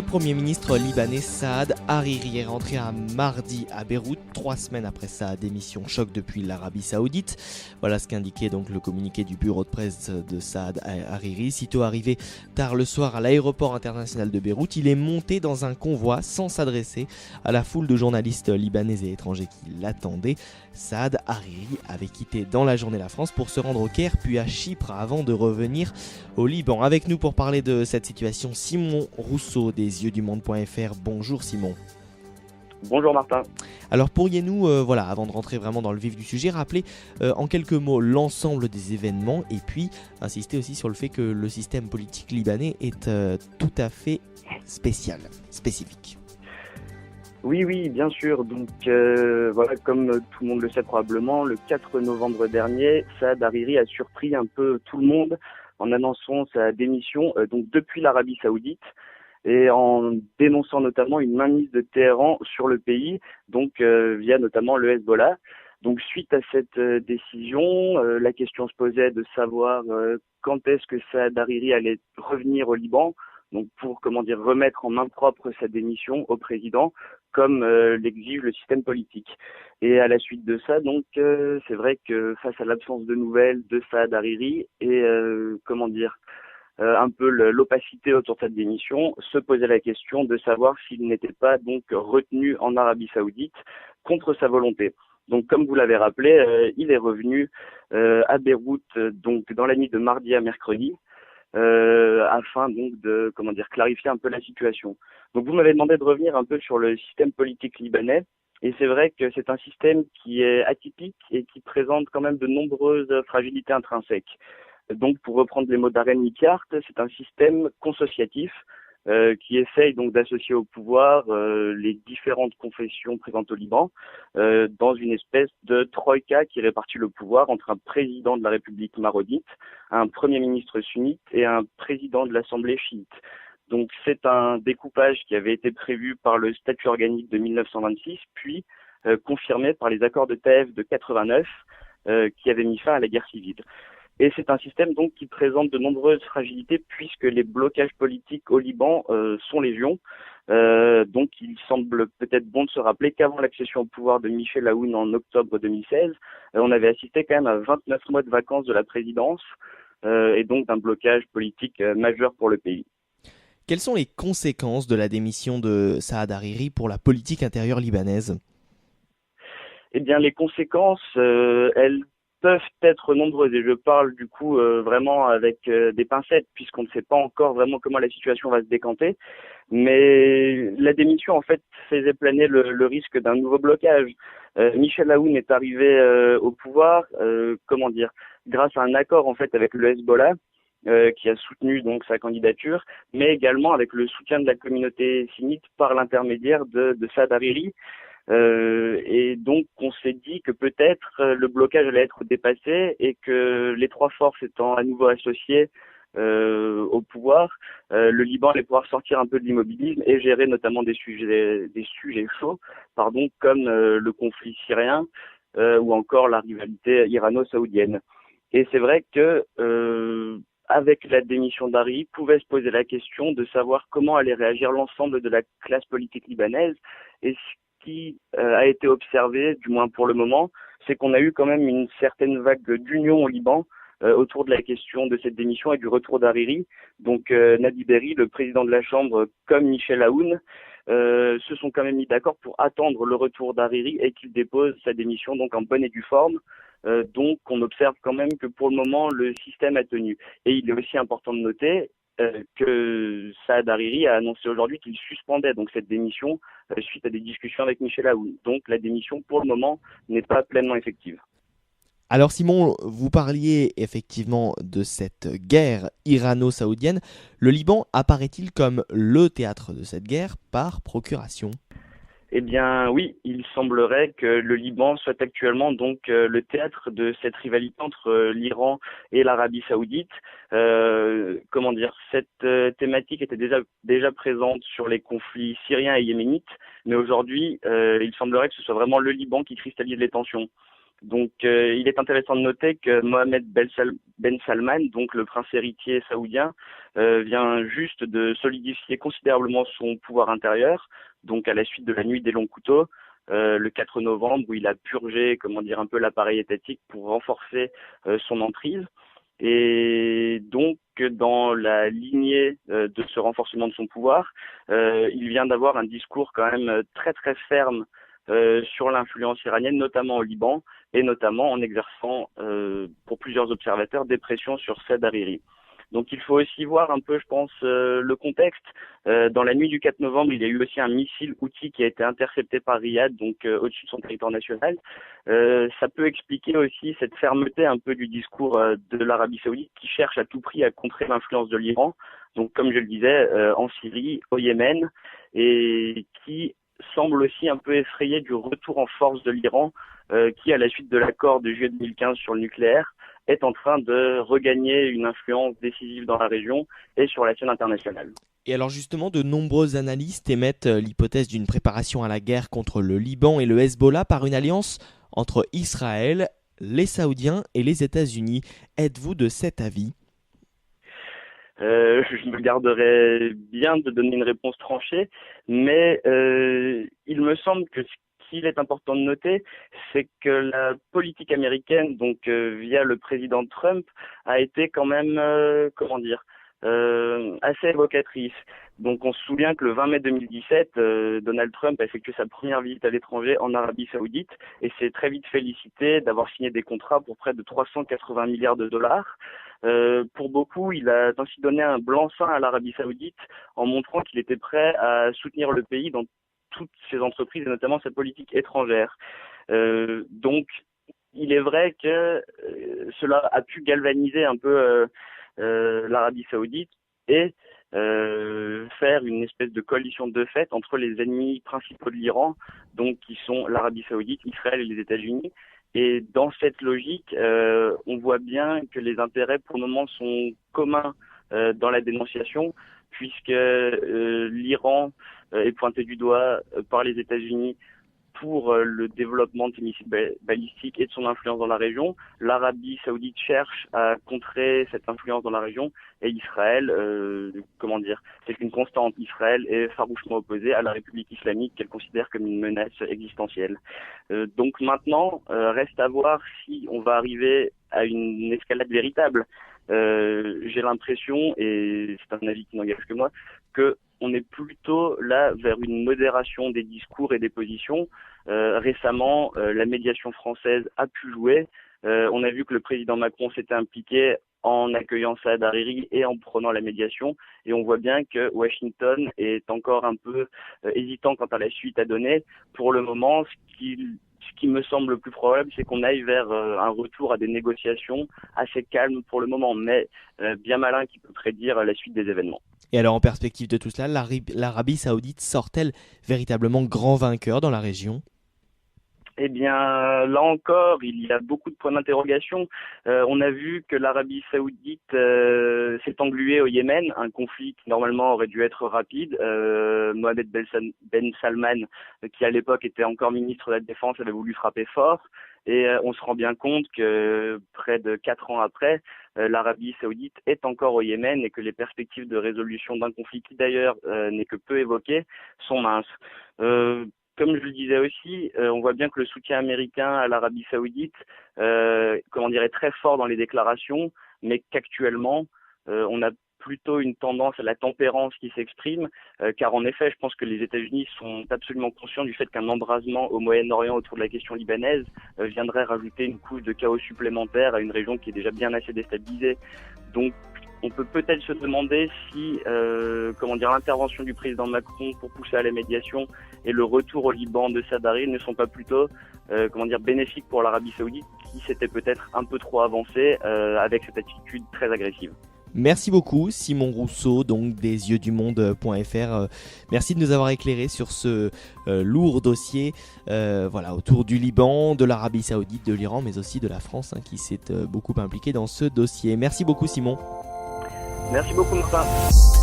Le Premier ministre libanais Saad Hariri est rentré mardi à Beyrouth, 3 semaines après sa démission choc depuis l'Arabie Saoudite. Voilà ce qu'indiquait donc le communiqué du bureau de presse de Saad Hariri. Sitôt arrivé tard le soir à l'aéroport international de Beyrouth, il est monté dans un convoi sans s'adresser à la foule de journalistes libanais et étrangers qui l'attendaient. Saad Hariri avait quitté dans la journée la France pour se rendre au Caire puis à Chypre avant de revenir au Liban. Avec nous pour parler de cette situation, Simon Rousseau des yeuxdumonde.fr. Bonjour Simon. Bonjour Martin. Alors pourriez-nous, avant de rentrer vraiment dans le vif du sujet, rappeler en quelques mots l'ensemble des événements et puis insister aussi sur le fait que le système politique libanais est tout à fait spécifique. Oui, bien sûr. Donc comme tout le monde le sait probablement, le 4 novembre dernier, Saad Hariri a surpris un peu tout le monde en annonçant sa démission donc depuis l'Arabie Saoudite et en dénonçant notamment une mainmise de Téhéran sur le pays, donc via notamment le Hezbollah. Donc suite à cette décision, la question se posait de savoir quand est-ce que Saad Hariri allait revenir au Liban, donc pour remettre en main propre sa démission au président, comme l'exige le système politique. Et à la suite de ça, donc c'est vrai que face à l'absence de nouvelles de Saad Hariri et un peu l'opacité autour de cette démission, se posait la question de savoir s'il n'était pas donc retenu en Arabie Saoudite contre sa volonté. Donc comme vous l'avez rappelé, il est revenu à Beyrouth donc dans la nuit de mardi à mercredi. Afin donc de clarifier un peu la situation. Donc vous m'avez demandé de revenir un peu sur le système politique libanais, et c'est vrai que c'est un système qui est atypique et qui présente quand même de nombreuses fragilités intrinsèques. Donc pour reprendre les mots d'Aren Nicart, c'est un système consociatif qui essaye donc d'associer au pouvoir les différentes confessions présentes au Liban dans une espèce de troïka qui répartit le pouvoir entre un président de la République maronite, un premier ministre sunnite et un président de l'Assemblée chiite. Donc c'est un découpage qui avait été prévu par le statut organique de 1926, puis confirmé par les accords de Taïf de 89 qui avaient mis fin à la guerre civile. Et c'est un système donc qui présente de nombreuses fragilités puisque les blocages politiques au Liban sont légion. Donc il semble peut-être bon de se rappeler qu'avant l'accession au pouvoir de Michel Aoun en octobre 2016, on avait assisté quand même à 29 mois de vacances de la présidence et donc d'un blocage politique majeur pour le pays. Quelles sont les conséquences de la démission de Saad Hariri pour la politique intérieure libanaise ? Eh bien les conséquences, elles peuvent être nombreuses et je parle du coup vraiment avec des pincettes puisqu'on ne sait pas encore vraiment comment la situation va se décanter, mais la démission en fait faisait planer le risque d'un nouveau blocage. Michel Aoun est arrivé au pouvoir grâce à un accord en fait avec le Hezbollah qui a soutenu donc sa candidature, mais également avec le soutien de la communauté sunnite par l'intermédiaire de Saad Hariri. Et donc on s'est dit que peut-être le blocage allait être dépassé et que les trois forces étant à nouveau associées au pouvoir, le Liban allait pouvoir sortir un peu de l'immobilisme et gérer notamment des sujets chauds, comme le conflit syrien ou encore la rivalité irano-saoudienne. Et c'est vrai que avec la démission d'Hariri, pouvait se poser la question de savoir comment allait réagir l'ensemble de la classe politique libanaise. Et ce qui a été observé, du moins pour le moment, c'est qu'on a eu quand même une certaine vague d'union au Liban autour de la question de cette démission et du retour d'Hariri. Donc Nadi Berri, le président de la Chambre, comme Michel Aoun, se sont quand même mis d'accord pour attendre le retour d'Hariri et qu'il dépose sa démission donc en bonne et due forme. Donc on observe quand même que pour le moment le système a tenu. Et il est aussi important de noter que Saad Hariri a annoncé aujourd'hui qu'il suspendait donc cette démission suite à des discussions avec Michel Aoun. Donc la démission pour le moment n'est pas pleinement effective. Alors Simon, vous parliez effectivement de cette guerre irano-saoudienne. Le Liban apparaît-il comme le théâtre de cette guerre par procuration ? Eh bien oui, il semblerait que le Liban soit actuellement donc le théâtre de cette rivalité entre l'Iran et l'Arabie Saoudite. Cette thématique était déjà présente sur les conflits syriens et yéménites, mais aujourd'hui, il semblerait que ce soit vraiment le Liban qui cristallise les tensions. Donc, il est intéressant de noter que Mohammed Ben Salman, donc le prince héritier saoudien, vient juste de solidifier considérablement son pouvoir intérieur, donc à la suite de la nuit des longs couteaux, le 4 novembre, où il a purgé, un peu l'appareil étatique pour renforcer son emprise. Et donc, dans la lignée de ce renforcement de son pouvoir, il vient d'avoir un discours quand même très très ferme sur l'influence iranienne, notamment au Liban, et notamment en exerçant, pour plusieurs observateurs, des pressions sur Saad Hariri. Donc il faut aussi voir un peu, je pense, le contexte. Dans la nuit du 4 novembre, il y a eu aussi un missile Houthi qui a été intercepté par Riyad, donc au-dessus de son territoire national. Ça peut expliquer aussi cette fermeté un peu du discours de l'Arabie saoudite qui cherche à tout prix à contrer l'influence de l'Iran, donc comme je le disais, en Syrie, au Yémen, et qui semble aussi un peu effrayé du retour en force de l'Iran, qui, à la suite de l'accord de juillet 2015 sur le nucléaire, est en train de regagner une influence décisive dans la région et sur la scène internationale. Et alors justement, de nombreux analystes émettent l'hypothèse d'une préparation à la guerre contre le Liban et le Hezbollah par une alliance entre Israël, les Saoudiens et les États-Unis. Êtes-vous de cet avis ? Je me garderais bien de donner une réponse tranchée, mais il me semble que ce qu'il est important de noter, c'est que la politique américaine, donc via le président Trump, a été quand même, assez évocatrice. Donc on se souvient que le 20 mai 2017, Donald Trump a effectué sa première visite à l'étranger en Arabie Saoudite et s'est très vite félicité d'avoir signé des contrats pour près de 380 milliards de dollars. Pour beaucoup, il a ainsi donné un blanc-seing à l'Arabie Saoudite en montrant qu'il était prêt à soutenir le pays dans toutes ses entreprises et notamment sa politique étrangère. Donc, il est vrai que cela a pu galvaniser un peu l'Arabie Saoudite et faire une espèce de coalition de fait entre les ennemis principaux de l'Iran, donc qui sont l'Arabie Saoudite, Israël et les États-Unis. Et dans cette logique, on voit bien que les intérêts pour le moment sont communs dans la dénonciation, puisque l'Iran est pointé du doigt par les États-Unis pour le développement de ses missiles balistiques et de son influence dans la région. L'Arabie Saoudite cherche à contrer cette influence dans la région et Israël, c'est une constante. Israël est farouchement opposé à la République islamique qu'elle considère comme une menace existentielle. Donc maintenant, reste à voir si on va arriver à une escalade véritable. J'ai l'impression, et c'est un avis qui n'engage que moi, que on est plutôt là vers une modération des discours et des positions. Récemment, la médiation française a pu jouer. On a vu que le président Macron s'était impliqué en accueillant Saad Hariri et en prenant la médiation. Et on voit bien que Washington est encore un peu hésitant quant à la suite à donner. Pour le moment, ce qui me semble le plus probable, c'est qu'on aille vers un retour à des négociations assez calmes pour le moment, mais bien malin qui peut prédire la suite des événements. Et alors, en perspective de tout cela, l'Arabie Saoudite sort-elle véritablement grand vainqueur dans la région ? Eh bien, là encore, il y a beaucoup de points d'interrogation. On a vu que l'Arabie Saoudite s'est engluée au Yémen, un conflit qui normalement aurait dû être rapide. Mohammed Ben Salman, qui à l'époque était encore ministre de la Défense, avait voulu frapper fort. Et on se rend bien compte que près de 4 ans après, l'Arabie Saoudite est encore au Yémen et que les perspectives de résolution d'un conflit qui d'ailleurs n'est que peu évoqué sont minces. Comme je le disais aussi, on voit bien que le soutien américain à l'Arabie Saoudite, est très fort dans les déclarations, mais qu'actuellement, on a plutôt une tendance à la tempérance qui s'exprime, car en effet, je pense que les États-Unis sont absolument conscients du fait qu'un embrasement au Moyen-Orient autour de la question libanaise viendrait rajouter une couche de chaos supplémentaire à une région qui est déjà bien assez déstabilisée. Donc, on peut peut-être se demander si l'intervention du président Macron pour pousser à la médiation et le retour au Liban de Saad Hariri ne sont pas plutôt bénéfiques pour l'Arabie Saoudite qui s'était peut-être un peu trop avancée avec cette attitude très agressive. Merci beaucoup Simon Rousseau, donc desyeuxdumonde.fr. Merci de nous avoir éclairé sur ce lourd dossier autour du Liban, de l'Arabie Saoudite, de l'Iran, mais aussi de la France qui s'est beaucoup impliquée dans ce dossier. Merci beaucoup Simon. Merci beaucoup Martin.